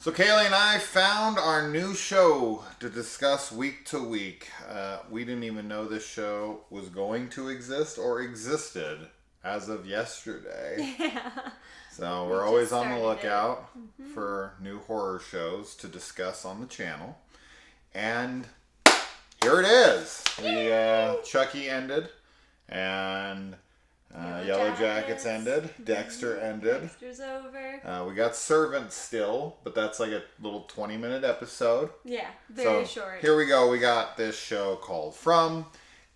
So Kaylee and I found our new show to discuss week to week. We didn't even know this show was going to exist or existed as of yesterday. Yeah. So We we're just always on the started lookout for new horror shows to discuss on the channel. And here it is. Chucky ended, and Yellow Jackets ended, Dexter ended. Dexter's over. We got Servants still, but that's like a little 20-minute episode. Yeah, very So short. here we go. We got this show called From,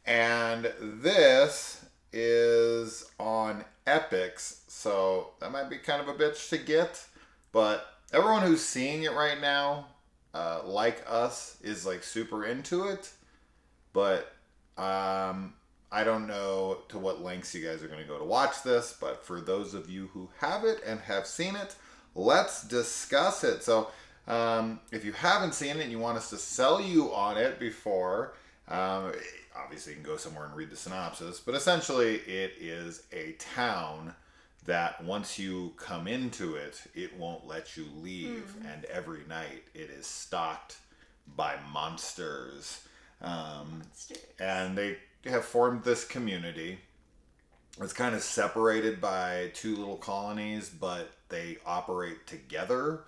and this is on Epix, so that might be kind of a bitch to get. But everyone who's seeing it right now, like us, is like super into it. But I don't know to what lengths you guys are going to go to watch this, but for those of you who have it and have seen it, let's discuss it. So, if you haven't seen it and you want us to sell you on it before, obviously you can go somewhere and read the synopsis, but essentially it is a town that once you come into it, it won't let you leave, and every night it is stalked by monsters. And they have formed this community. It's kind of separated by two little colonies, but they operate together.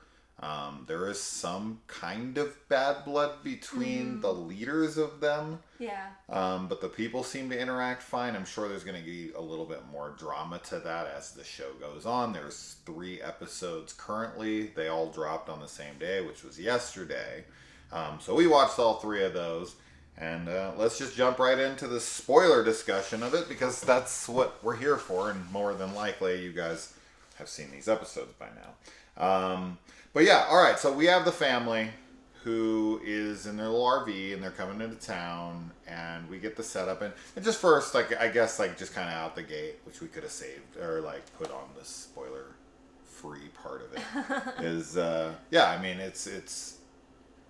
There is some kind of bad blood between the leaders of them. Yeah. But the people seem to interact fine. I'm sure there's going to be a little bit more drama to that as the show goes on. There's 3 episodes currently. They all dropped on the same day, which was yesterday. So we watched all 3 of those. And let's just jump right into the spoiler discussion of it, because that's what we're here for, and more than likely you guys have seen these episodes by now. But yeah, alright, so we have the family who is in their little RV, and they're coming into town, and we get the setup, and just first, like, I guess, like, just kind of out the gate, which we could have saved, or, like, put on the spoiler-free part of it, is, yeah, I mean, it's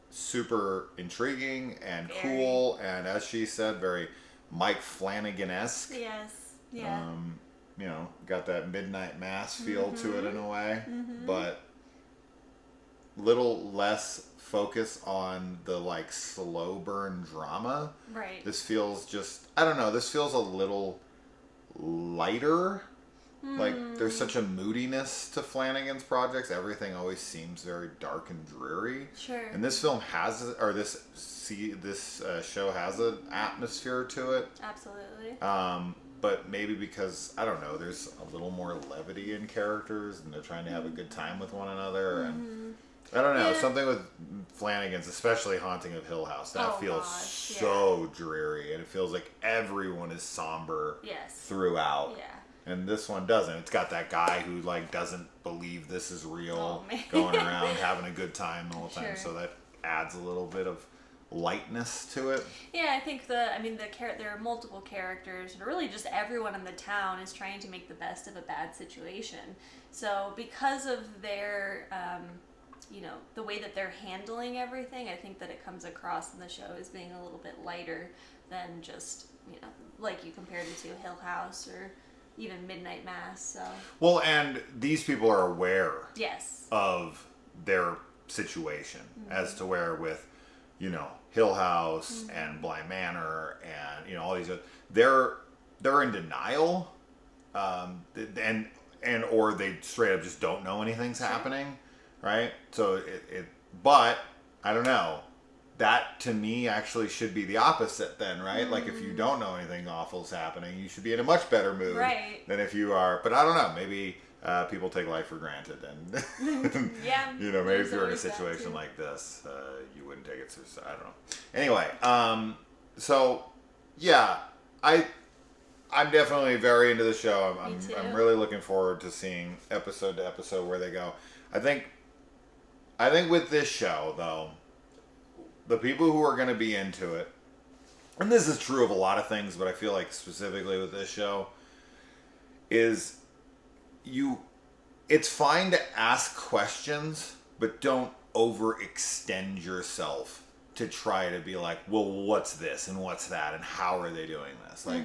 super intriguing and cool, and as she said, very Mike Flanagan-esque. Yes. Yeah. You know, got that Midnight Mass feel to it in a way, but little less focus on the like slow burn drama. Right. This feels just, I don't know, this feels a little lighter. Like, there's such a moodiness to Flanagan's projects. Everything always seems very dark and dreary. Sure. And this film has, or this show has an atmosphere to it. Absolutely. But maybe because, I don't know, there's a little more levity in characters, and they're trying to have a good time with one another. And I don't know, something with Flanagan's, especially Haunting of Hill House, that feels so dreary. And it feels like everyone is somber throughout. Yeah. And this one doesn't. It's got that guy who like doesn't believe this is real, going around having a good time the whole time. So that adds a little bit of lightness to it. Yeah, I think there are multiple characters, and really just everyone in the town is trying to make the best of a bad situation. So because of their, the way that they're handling everything, I think that it comes across in the show as being a little bit lighter than just, like you compared it to Hill House or even Midnight Mass. So. Well, and these people are aware of their situation, as to where with, Hill House and Bly Manor and, all these, they're in denial, and or they straight up just don't know anything's happening, right? So but I don't know. That, to me, actually should be the opposite then, right? Like, if you don't know anything awful's happening, you should be in a much better mood than if you are. But I don't know. Maybe people take life for granted. And, maybe if you're in a situation like this, you wouldn't take it seriously. I don't know. Anyway, so, yeah, I'm definitely very into the show. I'm really looking forward to seeing episode to episode where they go. I think with this show, though, the people who are going to be into it, and this is true of a lot of things, but I feel like specifically with this show, is it's fine to ask questions, but don't overextend yourself to try to be like, well, what's this and what's that and how are they doing this? Like,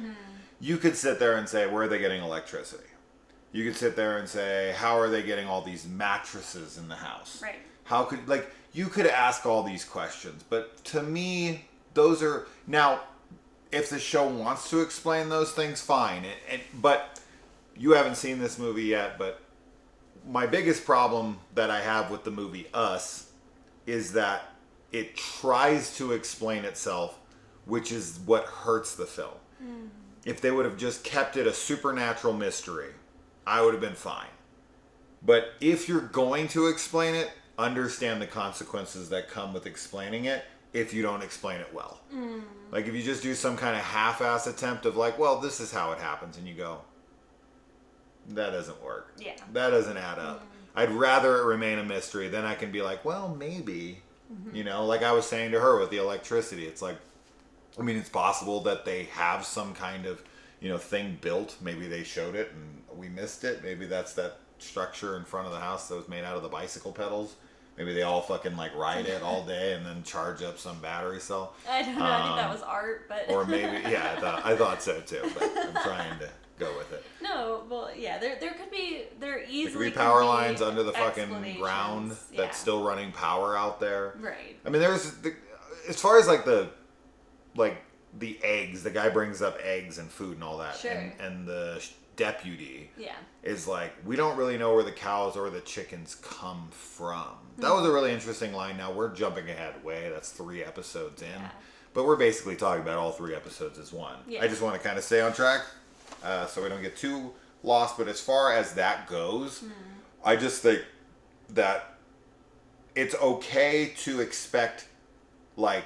you could sit there and say, where are they getting electricity? You could sit there and say, how are they getting all these mattresses in the house? Right. How could, like, you could ask all these questions, but to me, those are, now, if the show wants to explain those things, fine. But you haven't seen this movie yet, but my biggest problem that I have with the movie Us is that it tries to explain itself, which is what hurts the film. If they would have just kept it a supernatural mystery, I would have been fine. But if you're going to explain it, understand the consequences that come with explaining it if you don't explain it well. Like, if you just do some kind of half-ass attempt of like, well, this is how it happens, and you go, that doesn't work. Yeah. That doesn't add up. I'd rather it remain a mystery. Then I can be like, well, maybe. You know, like I was saying to her with the electricity, it's like, I mean, it's possible that they have some kind of, you know, thing built. Maybe they showed it and we missed it. Maybe that's that structure in front of the house that was made out of the bicycle pedals. Maybe they all fucking like ride it all day and then charge up some battery cell. I don't know. I think that was art, but Or maybe, yeah, I thought so too. But I'm trying to go with it. no. Well, yeah. There could be easily There could be power lines under the fucking explanations. ground Yeah. that's still running power out there. Right. I mean, as far as like the eggs, the guy brings up eggs and food and all that. Sure. And the deputy Yeah. is like, we don't really know where the cows or the chickens come from. That was a really interesting line. Now we're jumping ahead way. That's 3 episodes in. Yeah. But we're basically talking about all 3 episodes as one. Yeah. I just want to kind of stay on track so we don't get too lost. But as far as that goes, I just think that it's okay to expect like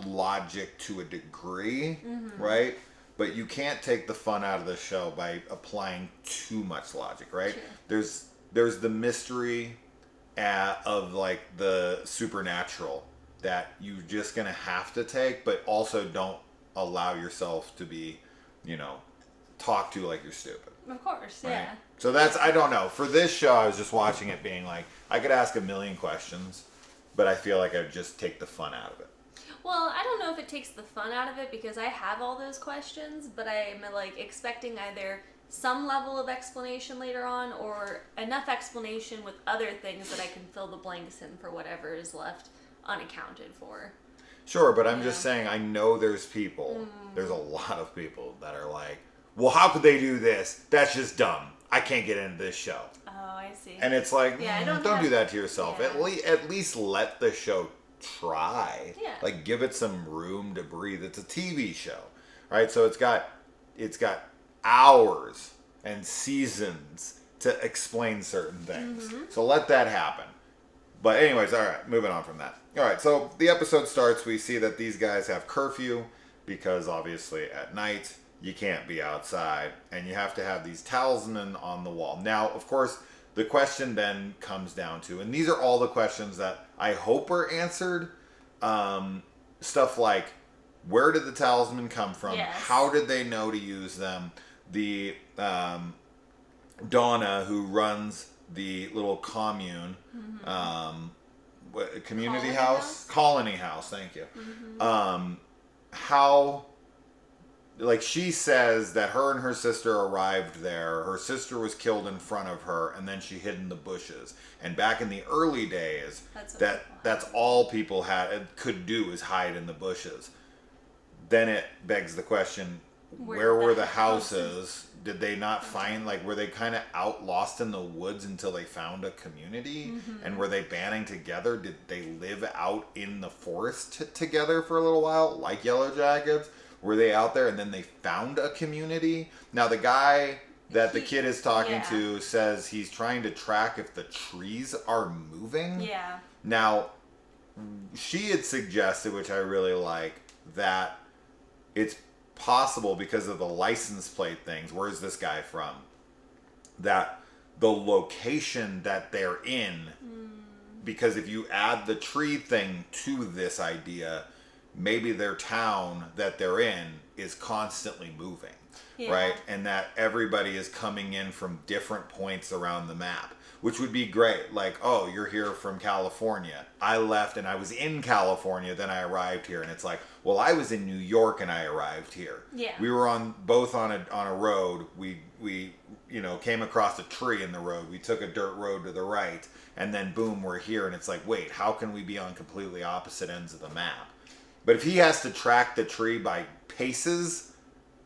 logic to a degree, right? But you can't take the fun out of the show by applying too much logic, right? Sure. There's the mystery of like the supernatural that you're just gonna have to take, but also don't allow yourself to be, you know, talked to like you're stupid. Of course. Right? Yeah. So that's, I don't know. For this show, I was just watching it being like, I could ask a million questions, but I feel like I'd just take the fun out of it. Well, I don't know if it takes the fun out of it because I have all those questions, but I'm like expecting either some level of explanation later on or enough explanation with other things that I can fill the blanks in for whatever is left unaccounted for. Sure, but I'm just saying, I know there's people, there's a lot of people that are like, well, how could they do this? That's just dumb. I can't get into this show. Oh, I see. And it's like, Yeah, I don't don't do have- that to yourself. yeah. At least let the show try. Yeah. Like, give it some room to breathe. It's a TV show, right? So it's got hours and seasons to explain certain things. So let that happen. But anyways, all right, moving on from that. All right, so the episode starts. We see that these guys have curfew because obviously at night you can't be outside, and you have to have these talisman on the wall. Now, of course, the question then comes down to, and these are all the questions that I hope are answered. Stuff like, where did the talisman come from? Yes. How did they know to use them? The Donna, who runs the little commune, community Colony house? house? Colony house, thank you. How, like, she says that her and her sister arrived there. Her sister was killed in front of her, and then she hid in the bushes. And back in the early days, that's all people could do is hide in the bushes. Then it begs the question, where were the houses? Did they not find, like, were they kind of out lost in the woods until they found a community? And were they banding together? Did they live out in the forest together for a little while, like Yellow Jackets? Were they out there and then they found a community? Now, the guy that the kid is talking to says he's trying to track if the trees are moving. Yeah. Now, she had suggested, which I really like, that it's possible because of the license plate things. Where's this guy from? That the location that they're in, because if you add the tree thing to this idea, maybe their town that they're in is constantly moving, right? And that everybody is coming in from different points around the map, which would be great. Like, oh, you're here from California. I left and I was in California, then I arrived here. And it's like, well, I was in New York and I arrived here. Yeah. We were both on a road. We came across a tree in the road. We took a dirt road to the right, and then boom, we're here. And it's like, wait, how can we be on completely opposite ends of the map? But if he has to track the tree by paces,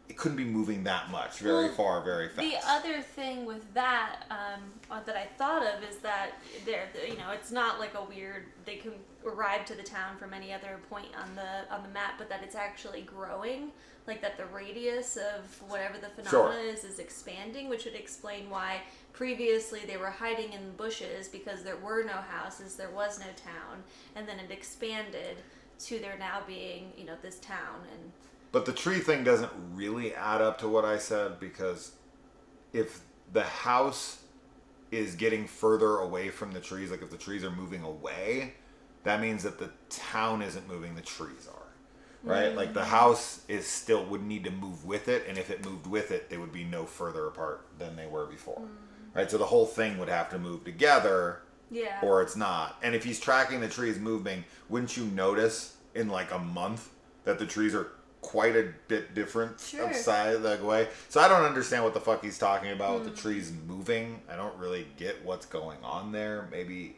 it couldn't be moving that much, very far, very fast. The other thing with that that I thought of is that it's not like a weird, they can arrive to the town from any other point on the map, but that it's actually growing, like that the radius of whatever the phenomena is expanding, which would explain why previously they were hiding in bushes because there were no houses, there was no town, and then it expanded to there now being, this town. And but the tree thing doesn't really add up to what I said, because if the house is getting further away from the trees, like if the trees are moving away, that means that the town isn't moving, the trees are. Right? Mm-hmm. Like the house would need to move with it, and if it moved with it, they would be no further apart than they were before. Mm-hmm. Right? So the whole thing would have to move together. Yeah. Or it's not. And if he's tracking the trees moving, wouldn't you notice in like a month that the trees are quite a bit different of size, like way? So I don't understand what the fuck he's talking about with the trees moving. I don't really get what's going on there. Maybe.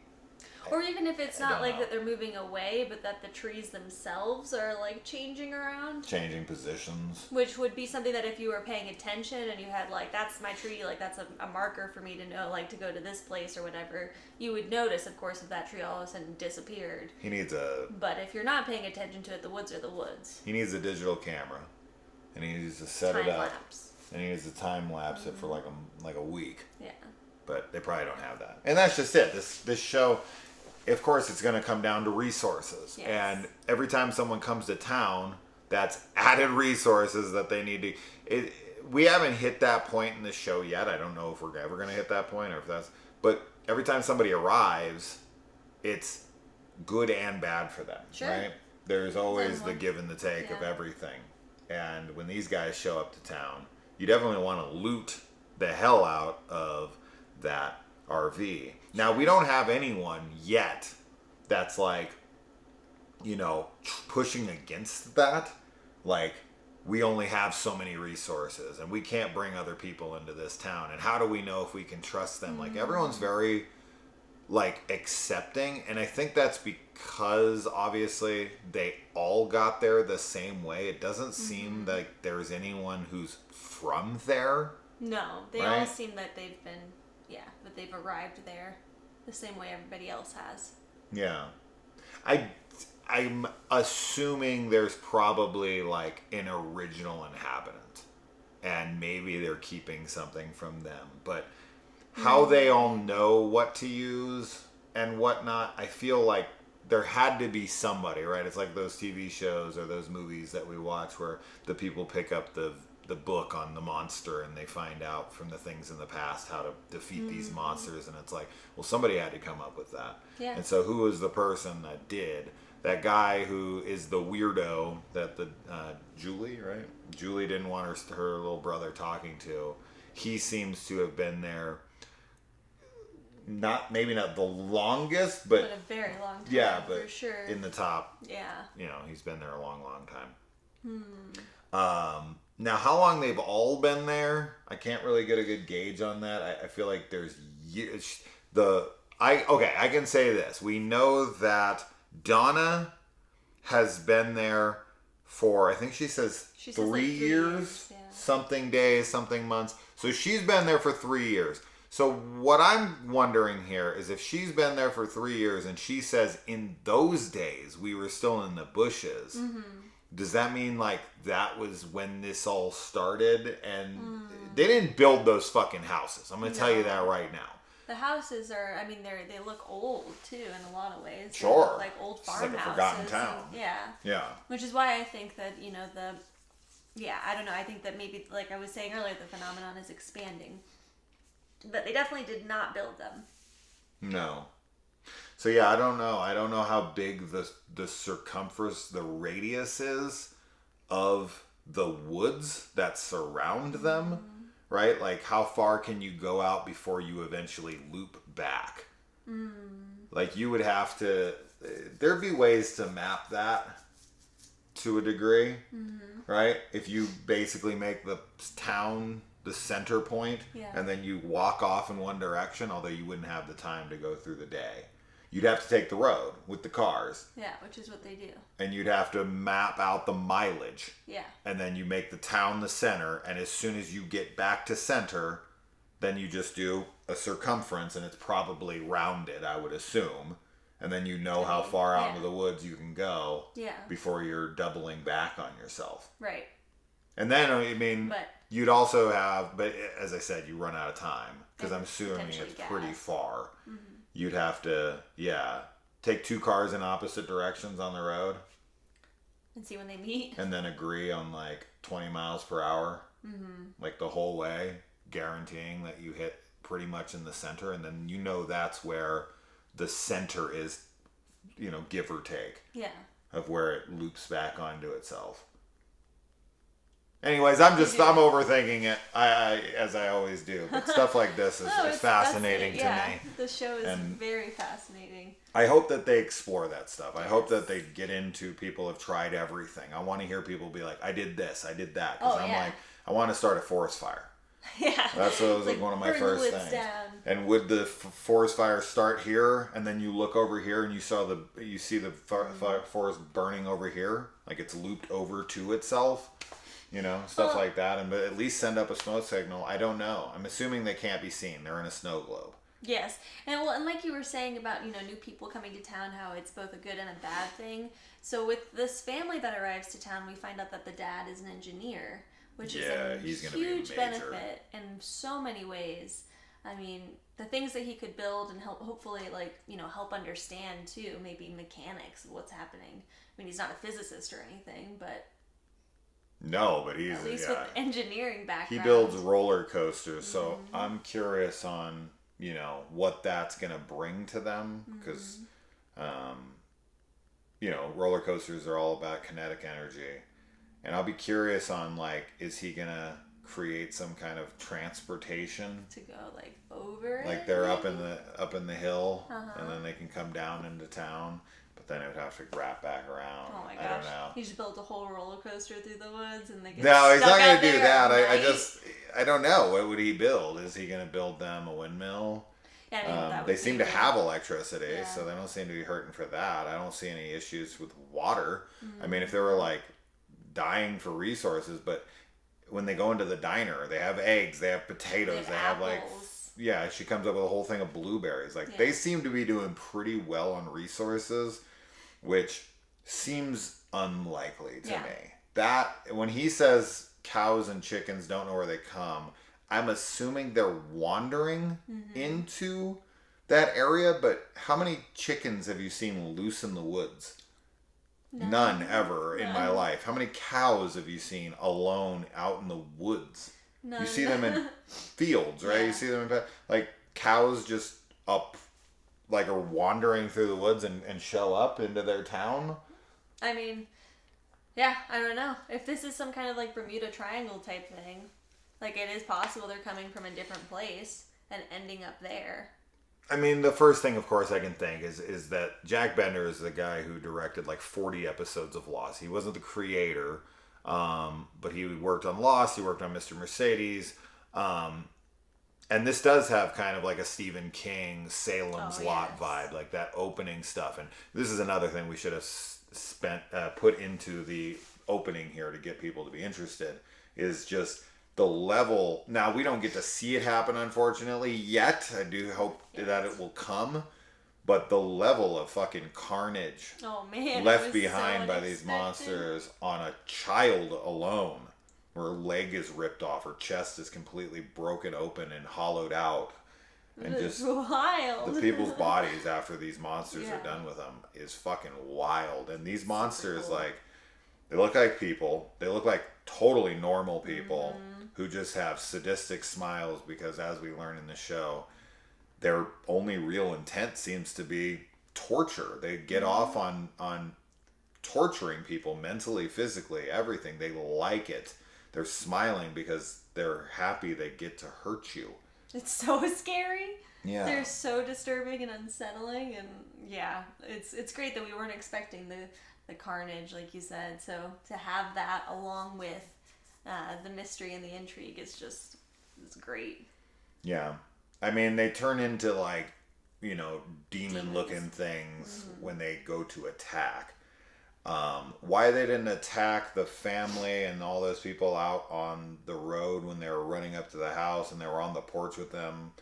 Or even if it's not like that they're moving away, but that the trees themselves are like changing around. Changing positions. Which would be something that if you were paying attention and you had like, that's my tree, like that's a marker for me to know, like to go to this place or whatever, you would notice, of course, if that tree all of a sudden disappeared. He needs But if you're not paying attention to it, the woods are the woods. He needs a digital camera. And he needs to set it up. Time-lapse. And he needs to time-lapse it for like a week. Yeah. But they probably don't have that. And that's just it. This show... Of course, it's going to come down to resources. Yes. And every time someone comes to town, that's added resources that they need to... We haven't hit that point in the show yet. I don't know if we're ever going to hit that point or if that's... But every time somebody arrives, it's good and bad for them, right? There's always the give and the take of everything. And when these guys show up to town, you definitely want to loot the hell out of that RV. Now, we don't have anyone yet that's like, pushing against that. Like, we only have so many resources and we can't bring other people into this town. And how do we know if we can trust them? Mm-hmm. Like, everyone's very, accepting. And I think that's because, obviously, they all got there the same way. It doesn't seem like there's anyone who's from there. No, they all seem that they've been... Yeah, but they've arrived there the same way everybody else has. Yeah. I'm assuming there's probably like an original inhabitant. And maybe they're keeping something from them. But how they all know what to use and whatnot, I feel like there had to be somebody, right? It's like those TV shows or those movies that we watch where the people pick up the book on the monster and they find out from the things in the past how to defeat these monsters, and it's like, well, somebody had to come up with that. Yeah. And so who was the person that did? That guy who is the weirdo that the Julie, right? Julie didn't want her little brother talking to. He seems to have been there, maybe not the longest, but a very long time. Yeah, but for sure. In the top. Yeah. He's been there a long, long time. Now, how long they've all been there, I can't really get a good gauge on that. I feel like there's years. I can say this. We know that Donna has been there for, I think she says 3 years, something days, something months. So she's been there for 3 years. So what I'm wondering here is if she's been there for 3 years and she says in those days we were still in the bushes, does that mean like that was when this all started? And they didn't build those fucking houses. I'm going to tell you that right now. The houses are, they look old too in a lot of ways. Sure. They look like old farmhouses. It's like a forgotten town. Yeah. Which is why I think that, I don't know. I think that maybe, like I was saying earlier, the phenomenon is expanding. But they definitely did not build them. No. So yeah, I don't know. I don't know how big the circumference, the radius is of the woods that surround them, right? Like how far can you go out before you eventually loop back. Like you would have to, there'd be ways to map that to a degree, right? If you basically make the town the center point, and then you walk off in one direction, although you wouldn't have the time to go through the day. You'd have to take the road with the cars. Yeah, which is what they do. And you'd have to map out the mileage. Yeah. And then you make the town the center, and as soon as you get back to center, then you just do a circumference, and it's probably rounded, I would assume. And then you know how far out into the woods you can go before you're doubling back on yourself. Right. And then, I mean, you'd also have, but as I said, you run out of time, because I'm assuming it's pretty far. You'd have to, take two cars in opposite directions on the road. And see when they meet. And then agree on like 20 miles per hour. Like the whole way, guaranteeing that you hit pretty much in the center. And then you know that's where the center is, give or take. Yeah. Of where it loops back onto itself. Anyways, I'm overthinking it, as I always do. But stuff like this is fascinating to me. The show is very fascinating. I hope that they explore that stuff. I hope that they get into people have tried everything. I want to hear people be like, I did this, I did that. Because like, I want to start a forest fire. Yeah. That was like one of my first things. Down. And would the forest fire start here, and then you look over here and you see the forest burning over here, like it's looped over to itself. Stuff like that, but at least send up a smoke signal. I don't know. I'm assuming they can't be seen. They're in a snow globe. Yes, and like you were saying about new people coming to town, how it's both a good and a bad thing. So with this family that arrives to town, we find out that the dad is an engineer, which is a huge benefit in so many ways. I mean, the things that he could build and hopefully help understand too, maybe mechanics of what's happening. I mean, he's not a physicist or anything, but. No, but he's at least with engineering background. He builds roller coasters, so I'm curious on what that's gonna bring to them, because roller coasters are all about kinetic energy, and I'll be curious on is he gonna create some kind of transportation to go over like they're up in the hill, and then they can come down into town. Then it would have to wrap back around. Oh my gosh. I don't know. He just built a whole roller coaster through the woods and they get No, he's not going to do that. I don't know. What would he build? Is he going to build them a windmill? Yeah, I mean, they seem to have electricity, so they don't seem to be hurting for that. I don't see any issues with water. I mean, if they were dying for resources, but when they go into the diner, they have eggs, they have potatoes, they have she comes up with a whole thing of blueberries. They seem to be doing pretty well on resources, which seems unlikely to me. That when he says cows and chickens don't know where they come, I'm assuming they're wandering into that area, but how many chickens have you seen loose in the woods? None ever in my life. How many cows have you seen alone out in the woods? None. You see them in fields, right? You see them in cows just up are wandering through the woods and show up into their town. I mean, I don't know. If this is some kind of Bermuda Triangle type thing, it is possible they're coming from a different place and ending up there. I mean, the first thing, of course, I can think is that Jack Bender is the guy who directed 40 episodes of Lost. He wasn't the creator, but he worked on Lost. He worked on Mr. Mercedes. And this does have kind of a Stephen King, Salem's Lot vibe, that opening stuff. And this is another thing we should have put into the opening here to get people to be interested, is just the level. Now, we don't get to see it happen, unfortunately, yet. I do hope that it will come. But the level of fucking carnage left behind by these monsters on a child alone. Her leg is ripped off, her chest is completely broken open and hollowed out, and just wild. The people's bodies after these monsters are done with them is fucking wild. And these monsters, they look like people. They look like totally normal people who just have sadistic smiles, because as we learn in the show, their only real intent seems to be torture. They get off on torturing people mentally, physically, everything. They like it. They're smiling because they're happy they get to hurt you. It's so scary. Yeah. They're so disturbing and unsettling, and yeah, it's great that we weren't expecting the carnage, like you said. So to have that along with the mystery and the intrigue is just it's great. Yeah. I mean, they turn into like, you know, demon-looking things when they go to attack. Why they didn't attack the family and all those people out on the road when they were running up to the house and they were on the porch with them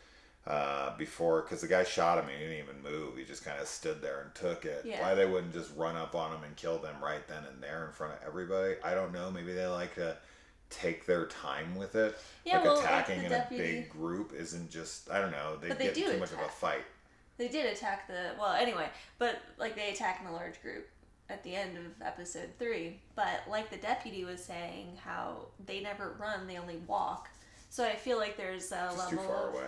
before, because the guy shot him and he didn't even move. He just kind of stood there and took it. Yeah. Why they wouldn't just run up on him and kill them right then and there in front of everybody, I don't know. Maybe they like to take their time with it. Yeah, like well, attacking like in deputy... a big group isn't just, I don't know, they But get they too much of a fight. They did attack but like they attack in a large group at the end of episode 3. But like the deputy was saying, how they never run, they only walk. So I feel like there's a Just level too far of... away.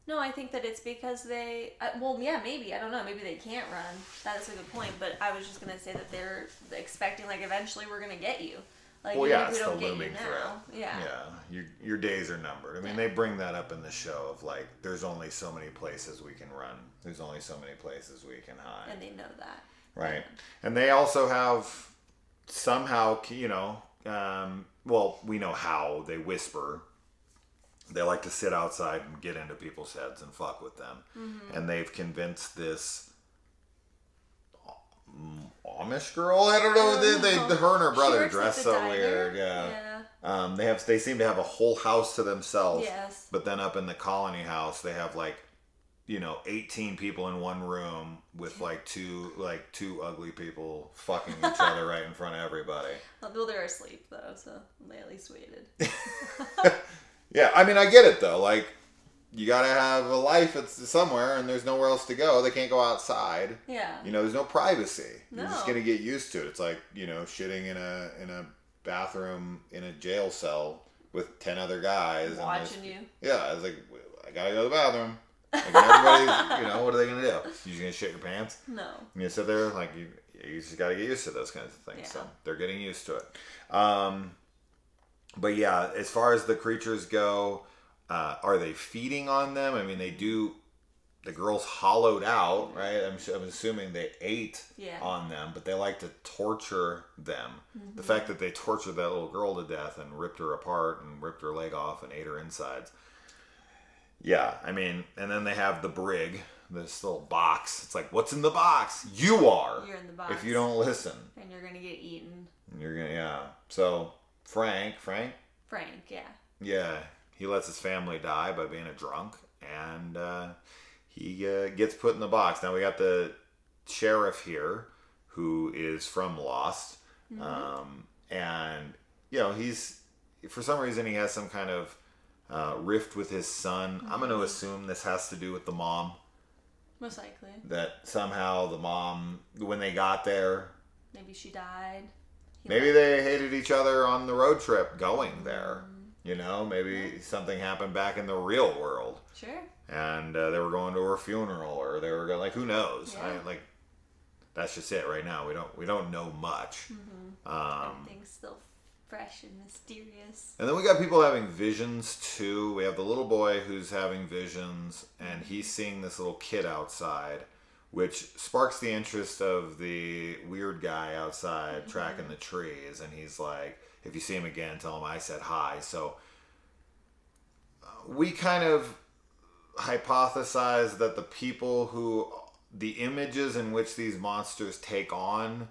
No, I think that it's because they... well, yeah, maybe. I don't know. Maybe they can't run. That is a good point. But I was just going to say that they're expecting, like, eventually we're going to get you. Like, Well, even yeah, if we it's don't the get you looming now. threat. Yeah. Yeah, your days are numbered. I mean, they bring that up in the show of, like, there's only so many places we can run. There's only so many places we can hide. And they know that. Right. And they also have somehow, you know, well, we know how they whisper. They like to sit outside and get into people's heads and fuck with them. Mm-hmm. And they've convinced this Amish girl, I don't know, her and her brother dress so diner. weird. Yeah. They seem to have a whole house to themselves. Yes. But then up in the colony house, they have like, you know, 18 people in one room with like two ugly people fucking each other right in front of everybody. Well, they're asleep though, so they at least waited. Yeah, I mean, I get it though. Like, you gotta have a life somewhere, and there's nowhere else to go. They can't go outside. Yeah. You know, there's no privacy. No. You're just gonna get used to it. It's like, you know, shitting in a bathroom in a jail cell with 10 other guys watching you. Yeah, I was like, I gotta go to the bathroom. Like, everybody's, you know, what are they gonna do? You just gonna shit your pants? No. You sit there like you just gotta get used to those kinds of things. Yeah. So they're getting used to it. But yeah, as far as the creatures go, are they feeding on them? I mean, they do. The girls hollowed out, right? I'm assuming they ate on them, but they like to torture them. Mm-hmm. The fact that they tortured that little girl to death and ripped her apart and ripped her leg off and ate her insides. Yeah, I mean, and then they have the brig, this little box. It's like, what's in the box? You are. You're in the box. If you don't listen. And you're going to get eaten. Yeah. So, Frank, yeah. Yeah, he lets his family die by being a drunk, and he gets put in the box. Now we got the sheriff here, who is from Lost, and you know, he's, for some reason he has some kind of rift with his son. I'm going to assume this has to do with the mom. Most likely. That somehow the mom, when they got there, maybe she died. Maybe they hated each other on the road trip going there. You know, maybe something happened back in the real world. Sure. And they were going to her funeral, or they were going, like, who knows? Yeah. That's just it right now. We don't know much. Everything's still fresh and mysterious. And then we got people having visions too. We have the little boy who's having visions, and he's seeing this little kid outside, which sparks the interest of the weird guy outside tracking the trees. And he's like, if you see him again, tell him I said hi. So we kind of hypothesize that the images in which these monsters take on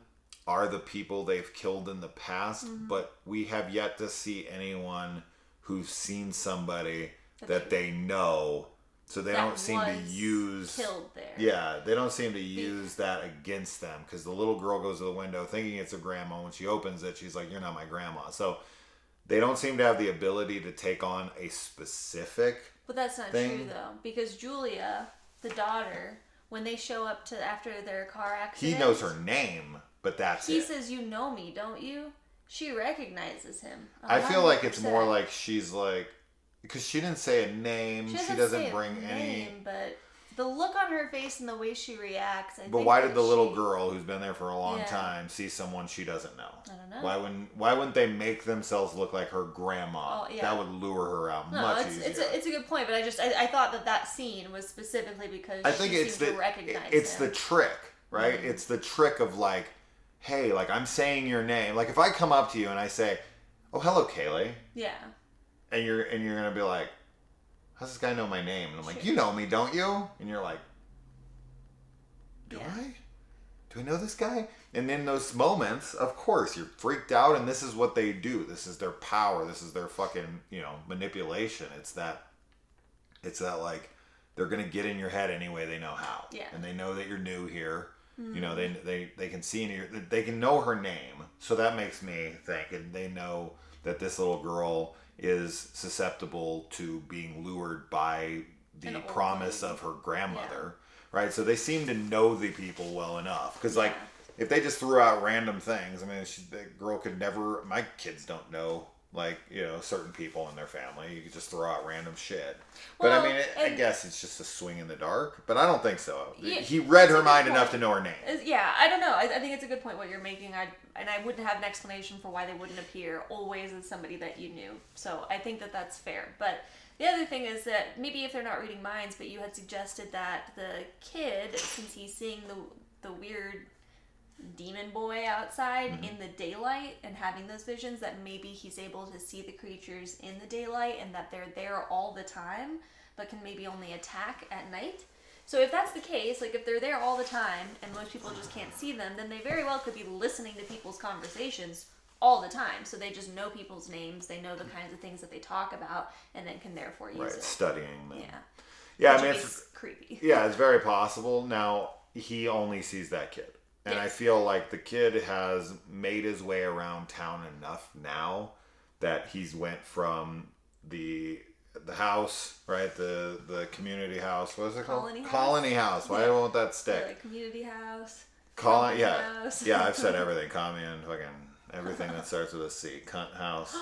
are the people they've killed in the past, but we have yet to see anyone who's seen somebody that they know. So they don't seem to use... killed there. Yeah, they don't seem to use that against them, because the little girl goes to the window thinking it's her grandma. When she opens it, she's like, you're not my grandma. So they don't seem to have the ability to take on a specific But that's not thing. true, though, because Julia, the daughter, when they show up to after their car accident... He knows her name, but that's it. He says, you know me, don't you? She recognizes him. 100%. I feel like it's more like she's like... Because she didn't say a name. She doesn't bring any... But the look on her face and the way she reacts. But why did the little girl who's been there for a long Yeah. time see someone she doesn't know? I don't know. Why wouldn't they make themselves look like her grandma? Oh, yeah. That would lure her out No, much it's easier. a good point, but I thought that scene was specifically because I think she it's seemed the to recognize it's him. the trick, right? Mm-hmm. It's the trick of like, hey, like I'm saying your name. Like if I come up to you and I say, "Oh, hello, Kaylee," Yeah. and you're gonna be like, "How's this guy know my name?" And I'm like, Sure. "You know me, don't you?" And you're like, "Do Yeah. I? Do I know this guy?" And in those moments, of course, you're freaked out, and this is what they do. This is their power. This is their fucking, manipulation. It's that like they're gonna get in your head any way they know how. Yeah. And they know that you're new here. Mm-hmm. They can see in your, they can know her name, so that makes me think, and they know that this little girl is susceptible to being lured by the An old promise lady. of her grandmother, right? So they seem to know the people well enough, because like if they just threw out random things, I mean, the girl could never. My kids don't know. Like, certain people in their family. You could just throw out random shit. But Well, I mean, I and- guess it's just a swing in the dark. But I don't think so. Yeah, He read that's a her good mind point. enough to know her name. Yeah, I don't know. I think it's a good point what you're making. I wouldn't have an explanation for why they wouldn't appear always as somebody that you knew. So I think that that's fair. But the other thing is that maybe if they're not reading minds, but you had suggested that the kid, since he's seeing the weird demon boy outside in the daylight and having those visions, that maybe he's able to see the creatures in the daylight and that they're there all the time but can maybe only attack at night. So if that's the case, like if they're there all the time and most people just can't see them, then they very well could be listening to people's conversations all the time. So they just know people's names, they know the kinds of things that they talk about, and then can therefore use Right, it. studying them. Yeah. Yeah, Which I mean, is creepy. yeah, it's very possible. Now, he only sees that kid. And I Yes. feel like the kid has made his way around town enough now that he's went from the house, right? The community house. What is it called? Colony house? Colony house. Why won't that Or stick? like community house. Colony, Common yeah. house. Yeah, I've said everything. Common, fucking everything that starts with a C. Cunt house.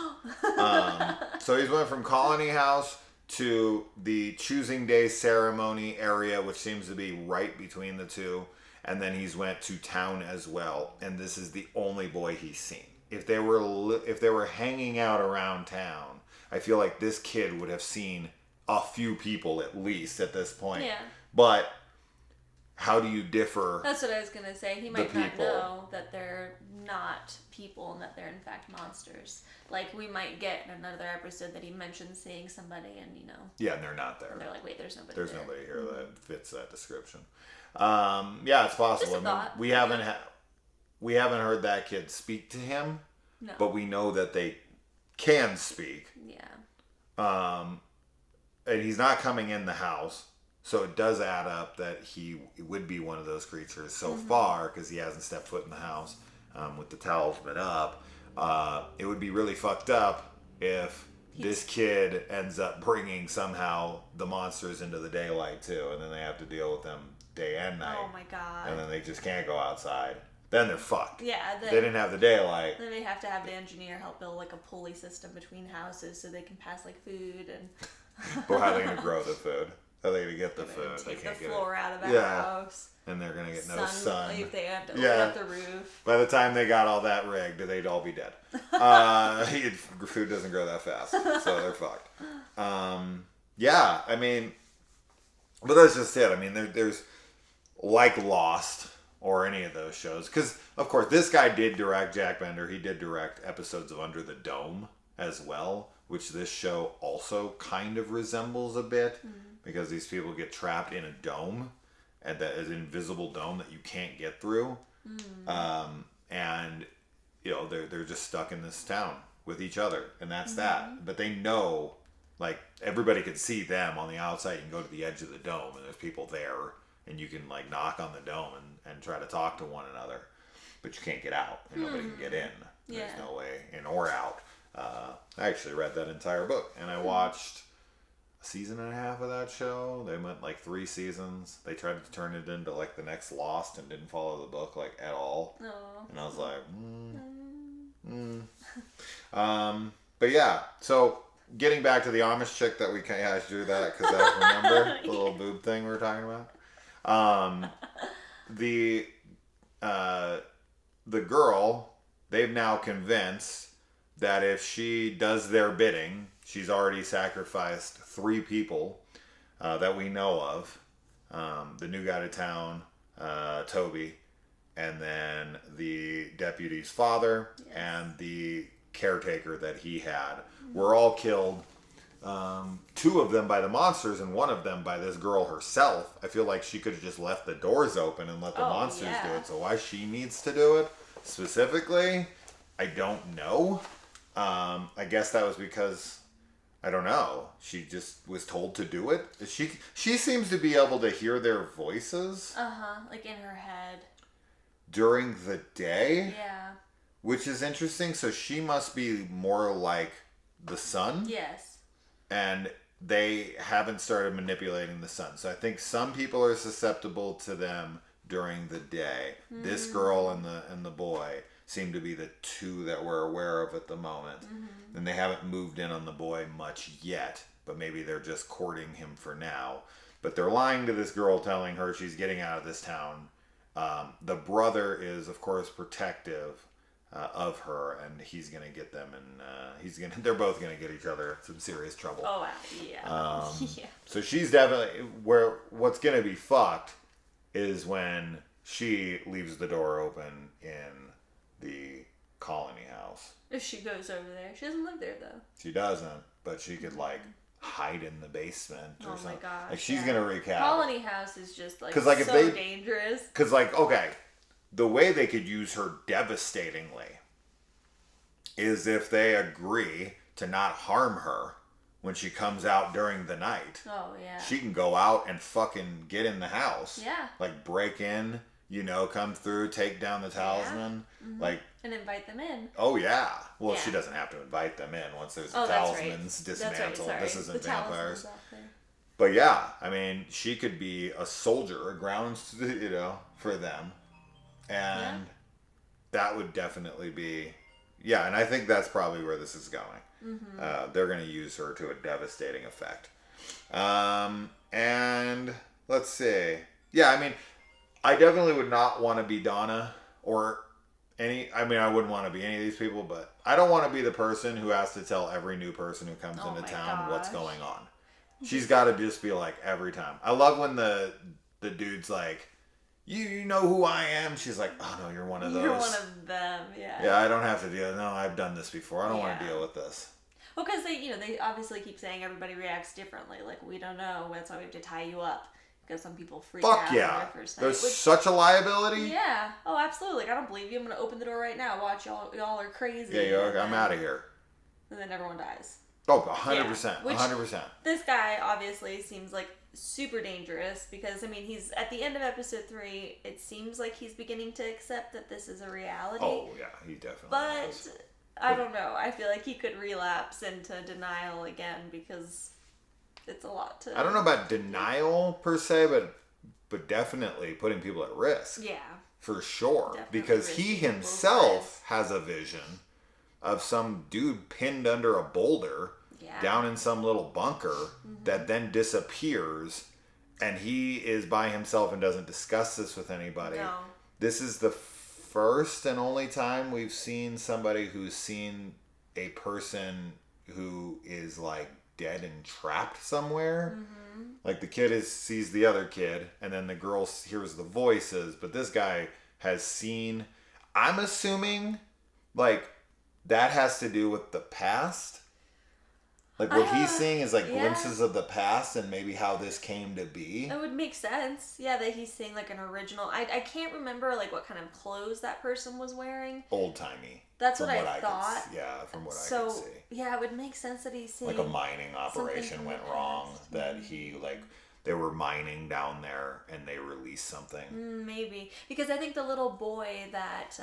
So he's went from colony house to the choosing day ceremony area, which seems to be right between the two. And then he's went to town as well. And this is the only boy he's seen. If they were hanging out around town, I feel like this kid would have seen a few people at least at this point. Yeah. But how do you differ? That's what I was gonna say. He might not people. know that they're not people and that they're in fact monsters. Like we might get in another episode that he mentions seeing somebody and Yeah, and they're not there. and they're like, wait, there's nobody There's there. nobody here that fits that description. Yeah, it's possible. Just a I mean, thought. we haven't heard that kid speak to him, No. but we know that they can speak. Yeah. And he's not coming in the house, so it does add up that he would be one of those creatures so far, because he hasn't stepped foot in the house with the towels been up. It would be really fucked up if this kid ends up bringing somehow the monsters into the daylight too, and then they have to deal with them day and night. Oh my god. And then they just can't go outside. Then they're fucked. Yeah. They didn't have the daylight. Then they have to have the engineer help build like a pulley system between houses so they can pass like food and But how are they going to grow the food? How are they going to get the food? They take the can't get floor it. out of the Yeah. house. And they're going to get no sun. If they have to Yeah. open up the roof. By the time they got all that rigged, they'd all be dead. Food doesn't grow that fast, so they're fucked. Yeah, I mean, but that's just it. I mean, there's like Lost or any of those shows, because of course this guy did direct, Jack Bender. He did direct episodes of Under the Dome as well, which this show also kind of resembles a bit, because these people get trapped in a dome, and that is an invisible dome that you can't get through. And they're just stuck in this town with each other, and that's that. But they know, like, everybody can see them on the outside. You can go to the edge of the dome and there's people there, and you can like knock on the dome and try to talk to one another, but you can't get out, and nobody can get in. Yeah. There's no way in or out. I actually read that entire book, and I watched a season and a half of that show. They went like 3 seasons. They tried to turn it into like the next Lost and didn't follow the book like at all. No. And I was like, But yeah, so getting back to the Amish chick that we can't, yeah, I should do that because I remember the little boob thing we were talking about. The the girl, they've now convinced that if she does their bidding, she's already sacrificed 3 people that we know of. The new guy to town, Toby, and then the deputy's father, yes, and the caretaker that he had were all killed. 2 of them by the monsters and 1 of them by this girl herself. I feel like she could have just left the doors open and let the monsters do it. So why she needs to do it specifically, I don't know. I guess that was because, I don't know, she just was told to do it. She seems to be able to hear their voices. Like in her head. During the day? Yeah. Which is interesting. So she must be more like the sun? Yes. And they haven't started manipulating the sun. So I think some people are susceptible to them during the day. Mm-hmm. This girl and the boy seem to be the 2 that we're aware of at the moment. Mm-hmm. And they haven't moved in on the boy much yet, but maybe they're just courting him for now. But they're lying to this girl, telling her she's getting out of this town. The brother is, of course, protective of her, and he's gonna get them, and they're both gonna get each other in some serious trouble. Oh, yeah. Yeah. So she's definitely what's gonna be fucked is when she leaves the door open in the colony house. If she goes over there, she doesn't live there though. She doesn't, but she could hide in the basement or something. Oh my gosh. Like she's gonna wreak havoc. Colony house is just so dangerous. Because the way they could use her devastatingly is if they agree to not harm her when she comes out during the night. Oh, yeah. She can go out and fucking get in the house. Yeah. Like break in, come through, take down the talisman. Yeah. Mm-hmm. And invite them in. Oh, yeah. Well, she doesn't have to invite them in once there's the talismans dismantled. Right, this isn't the vampires. But yeah, I mean, she could be a soldier, a ground, for them. And that would definitely be, and I think that's probably where this is going. Mm-hmm. They're going to use her to a devastating effect. And let's see. Yeah, I mean, I definitely would not want to be Donna or I wouldn't want to be any of these people, but I don't want to be the person who has to tell every new person who comes into town what's going on. She's got to just be like every time. I love when the dude's like, you know who I am? She's like, oh no, you're one of those. You're one of them, yeah. Yeah, I don't have to deal. No, I've done this before. I don't want to deal with this. Well, because they obviously keep saying everybody reacts differently. Like, we don't know. That's why we have to tie you up. Because some people freak out on their first night. There's such a liability. Yeah. Oh, absolutely. Like, I don't believe you. I'm going to open the door right now. Watch, y'all are crazy. Yeah, I'm out of here. And then everyone dies. Oh, 100%. Yeah. 100%. This guy obviously seems like super dangerous because, I mean, he's at the end of episode 3, it seems like he's beginning to accept that this is a reality. Oh, yeah, he definitely does. I don't know. I feel like he could relapse into denial again because it's a lot to... I don't know about denial per se, but definitely putting people at risk. Yeah. For sure. Definitely, because he himself has a vision of some dude pinned under a boulder down in some little bunker that then disappears, and he is by himself and doesn't discuss this with anybody. No. This is the first and only time we've seen somebody who's seen a person who is like dead and trapped somewhere. Mm-hmm. Like the kid sees the other kid, and then the girl hears the voices, but this guy has seen, I'm assuming, like, that has to do with the past. Like, what he's seeing is, like, glimpses of the past and maybe how this came to be. It would make sense. Yeah, that he's seeing, like, an original... I can't remember, like, what kind of clothes that person was wearing. Old-timey. That's what I thought. From what I could see. Yeah, it would make sense that he's seeing... Like, a mining operation went wrong. That he, like... They were mining down there and they released something. Maybe. Because I think the little boy that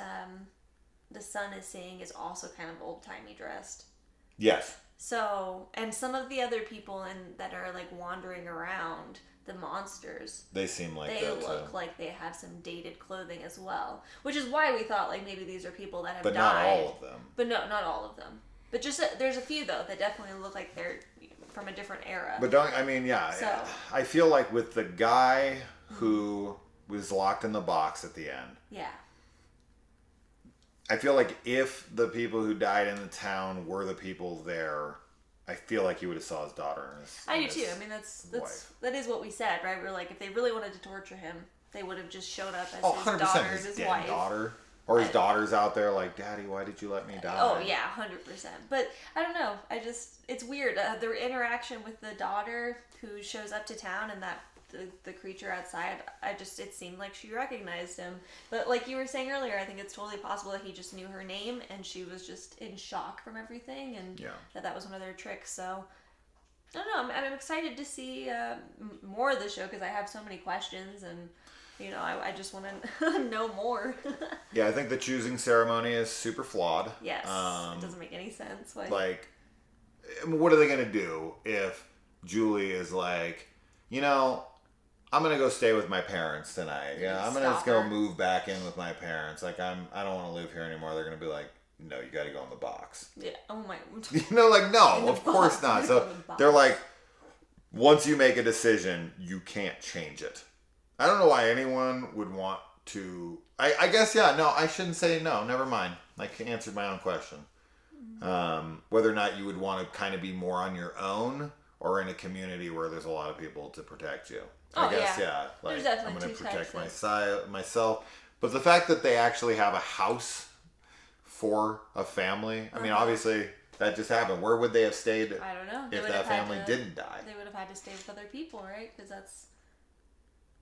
the son is seeing is also kind of old-timey dressed. Yes. So, and some of the other people that are like wandering around, the monsters, they seem like they look like they have some dated clothing as well. Which is why we thought like maybe these are people that have died. But not all of them. But no, not all of them. But just there's a few though that definitely look like they're from a different era. But yeah. So I feel like with the guy who was locked in the box at the end. yeah. I feel like if the people who died in the town were the people there, I feel like you would have saw his daughter. I do too. I mean, that is what we said, right? We're like, if they really wanted to torture him, they would have just showed up as his daughter, his his dead wife. daughter. Or his daughter's out there like, Daddy, why did you let me die? Oh, yeah, 100%. But I don't know. It's weird. The interaction with the daughter who shows up to town and that the creature outside, it seemed like she recognized him. But like you were saying earlier, I think it's totally possible that he just knew her name and she was just in shock from everything and that was one of their tricks. So I don't know. I'm excited to see more of the show because I have so many questions and I just want to know more. Yeah, I think the choosing ceremony is super flawed. Yes, it doesn't make any sense. Like, what are they going to do if Julie is like, I'm going to go stay with my parents tonight. Yeah, I'm going to just go move back in with my parents. Like, I don't want to live here anymore. They're going to be like, no, you got to go in the box. Yeah, oh my. No, of course not. So they're like, once you make a decision, you can't change it. I don't know why anyone would want to. I guess, no, I shouldn't say no. Never mind. I answered my own question. Whether or not you would want to kind of be more on your own or in a community where there's a lot of people to protect you. I guess, like, I'm going to protect myself. But the fact that they actually have a house for a family, I mean, obviously, that just happened. Where would they have stayed I don't know. if that family didn't die? They would have had to stay with other people, right? Because that's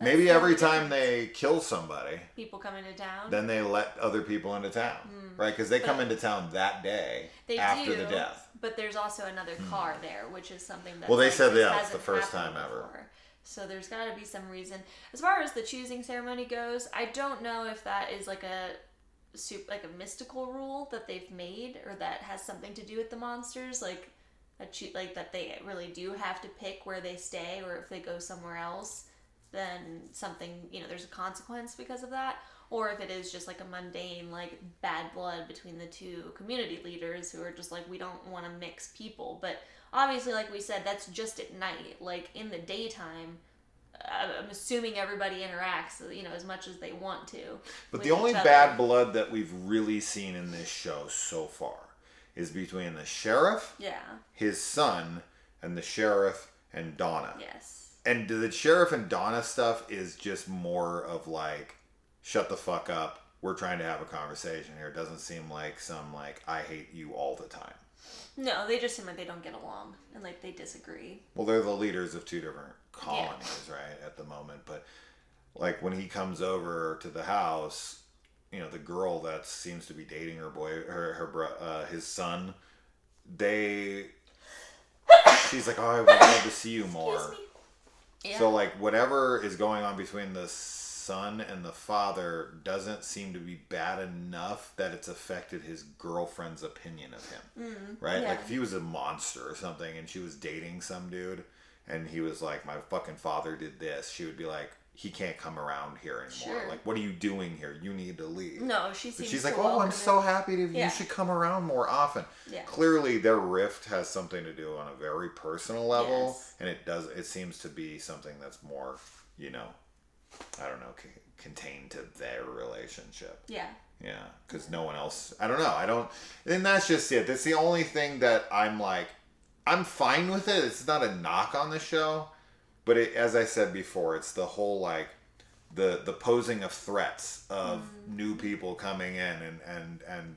maybe every time they kill somebody, people come into town. Then they let other people into town, right? Because they come into town that day after the death. But there's also another car there, which is something that they said it's the first time ever. Before. So there's got to be some reason. As far as the choosing ceremony goes, I don't know if that is like a mystical rule that they've made, or that has something to do with the monsters, like that they really do have to pick where they stay, or if they go somewhere else, then something, there's a consequence because of that. Or if it is just like a mundane, like, bad blood between the two community leaders who are just like, we don't want to mix people. But obviously, like we said, that's just at night. Like, in the daytime, I'm assuming everybody interacts, as much as they want to. But the only bad blood that we've really seen in this show so far is between the sheriff, his son, and the sheriff and Donna. Yes. And the sheriff and Donna stuff is just more of like, shut the fuck up. We're trying to have a conversation here. It doesn't seem like some, like, I hate you all the time. No, they just seem like they don't get along and like they disagree. Well, they're the leaders of two different colonies, right, at the moment. But like when he comes over to the house, the girl that seems to be dating his son, she's like, oh, I would love to see you more. Excuse me. Yeah. So like whatever is going on between the son and the father doesn't seem to be bad enough that it's affected his girlfriend's opinion of him, right? Yeah. Like if he was a monster or something and she was dating some dude and he was like, my fucking father did this, she would be like, he can't come around here anymore. Sure. Like, what are you doing here? You need to leave. No, she's like, oh, I'm so happy to. Yeah. You should come around more often. Yeah. Clearly, their rift has something to do on a very personal level, Yes. and it seems to be something that's more, I don't know, contained to their relationship. Yeah. Yeah, because no one else. I don't know. And that's just it. That's the only thing that I'm like, I'm fine with it. It's not a knock on the show. But as I said before, it's the whole like the posing of threats of new people coming in and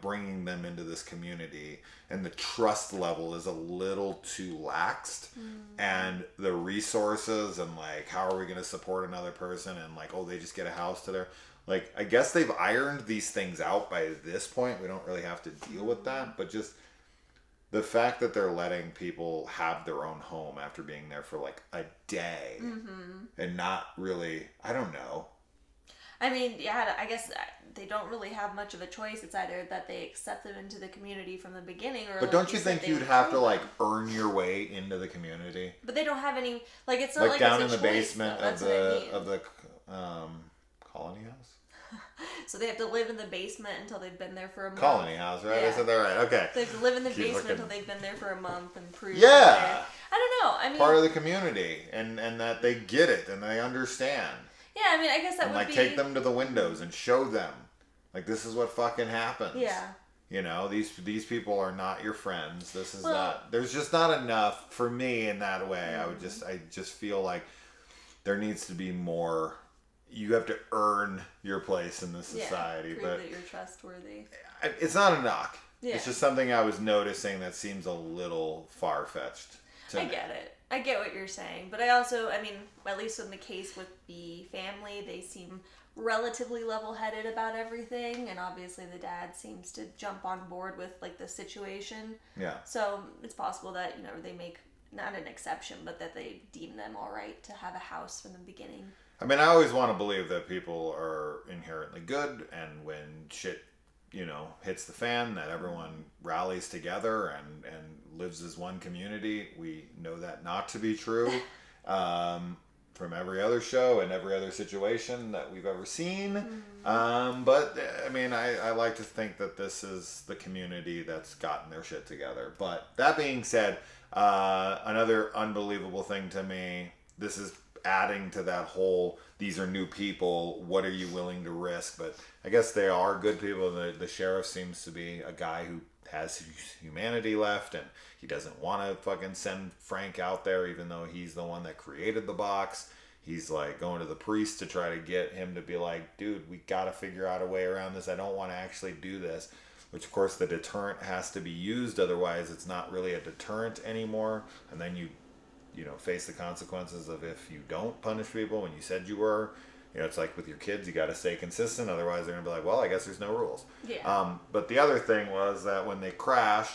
bringing them into this community, and the trust level is a little too laxed, and the resources and like how are we going to support another person, and like, oh, they just get a house to their, like, I guess they've ironed these things out by this point. We don't really have to deal with that, but just the fact that they're letting people have their own home after being there for like a day and not really, I don't know. I mean, yeah, I guess they don't really have much of a choice. It's either that they accept them into the community from the beginning, or. But don't you think you'd have to like earn your way into the community? But they don't have any, like, it's not like down it's in a the choice, basement though. of the colony house. So they have to live in the basement until they've been there for a month. Colony house, right? Yeah. I said that right. Okay. They have to live in the Keep basement looking. until they've been there for a month and prove Yeah. that I don't know. I mean, Part of the community, and that they get it and they understand. yeah, I mean, I guess that And would like be... take them to the windows and show them, like, this is what fucking happens. Yeah. You know, these people are not your friends. This is Well- not. There's just not enough for me in that way. I just feel like there needs to be more. You have to earn your place in the society, prove but that you're trustworthy. it's not a knock. Yeah. It's just something I was noticing that seems a little far fetched. I get it. I get what you're saying, but I also, I mean, at least in the case with the family, they seem relatively level-headed about everything, and obviously the dad seems to jump on board with like the situation. Yeah. So it's possible that, you know, they make not an exception, but that they deem them all right to have a house from the beginning. I mean, I always want to believe that people are inherently good, and when shit, you know, hits the fan, that everyone rallies together and lives as one community. We know that not to be true from every other show and every other situation that we've ever seen. But, I mean, I like to think that this is the community that's gotten their shit together. But that being said, another unbelievable thing to me, this is adding to that whole, these are new people, what are you willing to risk? But I guess they are good people. The sheriff seems to be a guy who has humanity left, and he doesn't want to fucking send Frank out there, even though he's the one that created the box. He's like going to the priest to try to get him to be like, dude, we got to figure out a way around this. I don't want to actually do this. Which, of course, the deterrent has to be used. Otherwise, it's not really a deterrent anymore. And then you know, face the consequences of if you don't punish people when you said you were. You know, it's like with your kids, you got to stay consistent. Otherwise, they're going to be like, well, I guess there's no rules. Yeah. But the other thing was that when they crash,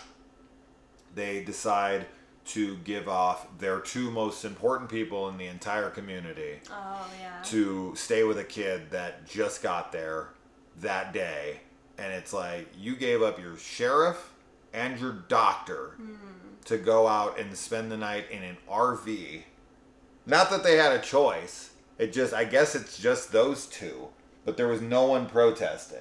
they decide to give off their two most important people in the entire community Oh, yeah. to stay with a kid that just got there that day. And it's like, you gave up your sheriff and your doctor to go out and spend the night in an RV. Not that they had a choice. I guess it's just those two. But there was no one protesting.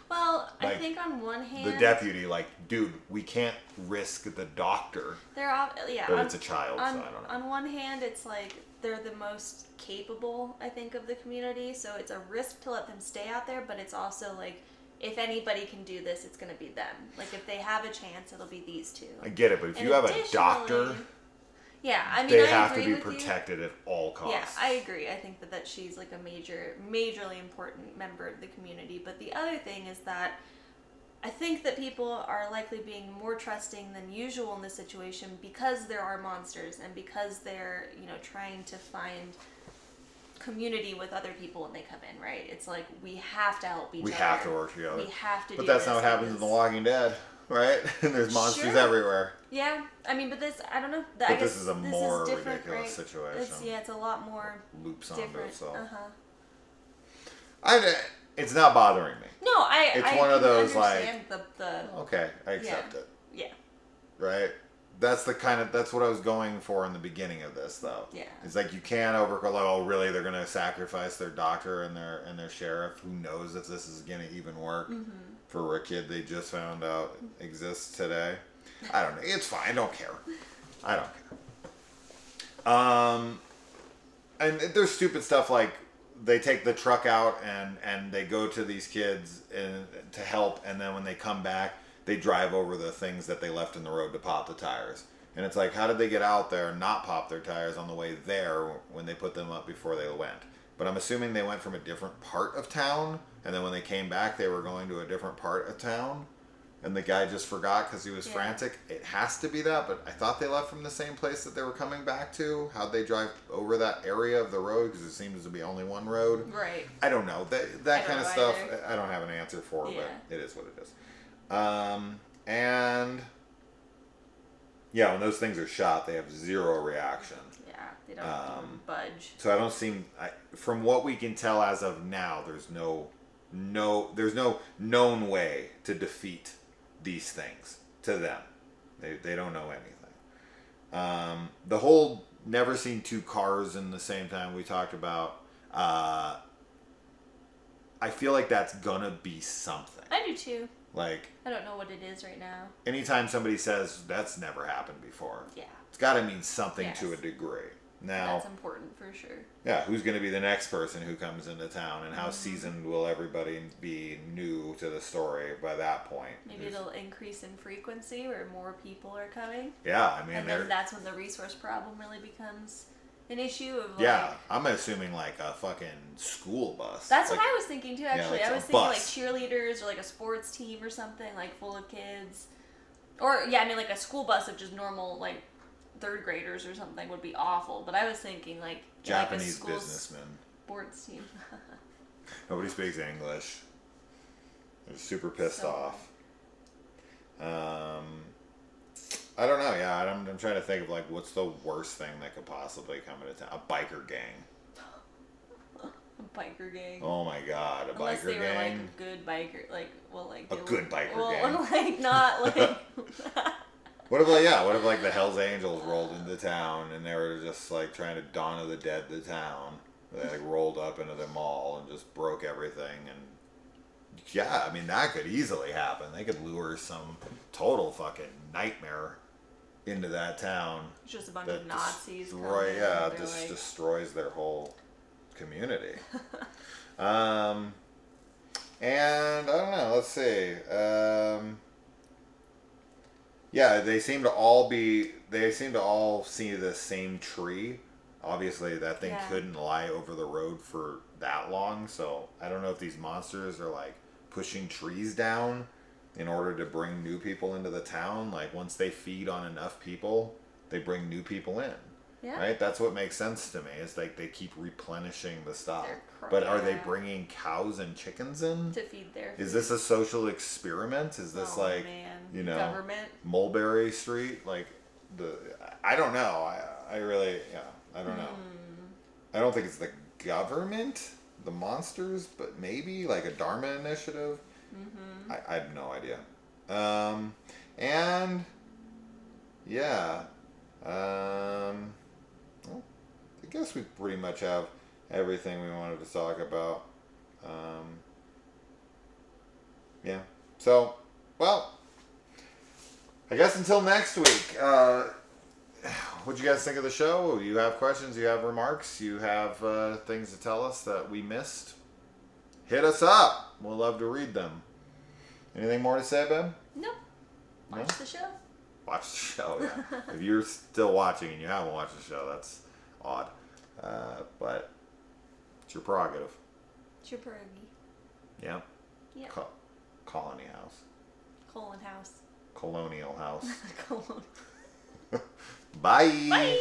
Well, I Like, think on one hand... The deputy, like, dude, we can't risk the doctor. They're all, yeah. But it's a child, so I on, don't know. On one hand, it's like they're the most capable, I think, of the community. So it's a risk to let them stay out there, but it's also like, if anybody can do this, it's going to be them. Like, if they have a chance, it'll be these two. I get it, but if And you have a additionally- doctor, Yeah, I mean, they I have to agree be with you. protected at all costs. Yeah, I agree. I think that she's like a majorly important member of the community. But the other thing is that I think that people are likely being more trusting than usual in this situation because there are monsters and because they're, you know, trying to find community with other people when they come in, right? It's like we have to help each other. We have to work together. We have to But do that's this not what happens in because- The Walking Dead, right? There's monsters Sure. everywhere. Yeah, I mean, but this, I don't know. But I this guess is a more different, ridiculous right? situation. It's a lot more Loops onto different. itself. Uh-huh. It's not bothering me. No, It's I one of can those, understand the Okay, I accept it. yeah. Right? That's what I was going for in the beginning of this, though. Yeah. It's like you can't overcome. Like, oh, really? They're gonna sacrifice their doctor and their sheriff? Who knows if this is gonna even work for a kid they just found out exists today? I don't know. It's fine. I don't care. I don't care. And there's stupid stuff like they take the truck out and they go to these kids to help, and then when they come back, they drive over the things that they left in the road to pop the tires. And it's like, how did they get out there and not pop their tires on the way there when they put them up before they went? But I'm assuming they went from a different part of town, and then when they came back, they were going to a different part of town, and the guy just forgot because he was frantic. It has to be that, but I thought they left from the same place that they were coming back to. How'd they drive over that area of the road? Because it seems to be only one road. Right. I don't know. That kind of know stuff, either. I don't have an answer for, Yeah. but it is what it is. And yeah, when those things are shot, they have zero reaction. Yeah, they don't even budge. So I don't seem, from what we can tell as of now, there's no known way to defeat these things to them. They don't know anything. The whole never seen two cars in the same time we talked about. I feel like that's gonna be something. I do too. Like, I don't know what it is right now. anytime somebody says that's never happened before, Yeah. it's got to mean something Yes. to a degree. Now, That's important for sure. yeah, who's going to be the next person who comes into town, and how seasoned will everybody be new to the story by that point? Maybe it'll increase in frequency where more people are coming. Yeah, I mean, And then that's when the resource problem really becomes an issue of yeah, like, I'm assuming like a fucking school bus. that's like, what I was thinking too, actually. like I a was thinking bus. like cheerleaders or like a sports team or something, like full of kids. Or, yeah, I mean, like a school bus of just normal, like, third graders or something would be awful. But I was thinking, like, Japanese like a school businessmen. sports team. Nobody speaks English. They're super pissed So- off. I don't know. Yeah, I'm trying to think of like what's the worst thing that could possibly come into town. A biker gang. A biker gang. Oh my god, a Unless biker they were like gang. a good biker, like, well, like A they good biker well, gang. like not like What if like the Hell's Angels rolled into town and they were just like trying to Dawn of the Dead the town? They like rolled up into the mall and just broke everything, and yeah, I mean that could easily happen. They could lure some total fucking nightmare into that town just a bunch that of Nazis. come destroy, in yeah, and they're just like, destroys their whole community. And I don't know. Let's see. Yeah, they seem to all see the same tree. Obviously, that thing Yeah. couldn't lie over the road for that long. So I don't know if these monsters are like pushing trees down in order to bring new people into the town. Like once they feed on enough people, they bring new people in. yeah. Right? That's what makes sense to me. It's like they keep replenishing the stock. They're But are they yeah. bringing cows and chickens in? To feed their Is this a social experiment? Is this oh, like, man. you know, government? Mulberry Street? Like I don't know. I really, yeah, I don't know. I don't think it's the government, the monsters, but maybe like a Dharma initiative. I have no idea. And yeah, well, I guess we pretty much have everything we wanted to talk about. Yeah. So, well, I guess until next week. What'd you guys think of the show? You have questions? You have remarks? You have things to tell us that we missed? Hit us up. We'll love to read them. Anything more to say, Ben? Nope. No? Watch the show. Watch the show, yeah. If you're still watching and you haven't watched the show, that's odd. But it's your prerogative. It's your pierogi. Yeah. Yeah. Colony house. Colon house. Colonial house. Colon. Bye. Bye.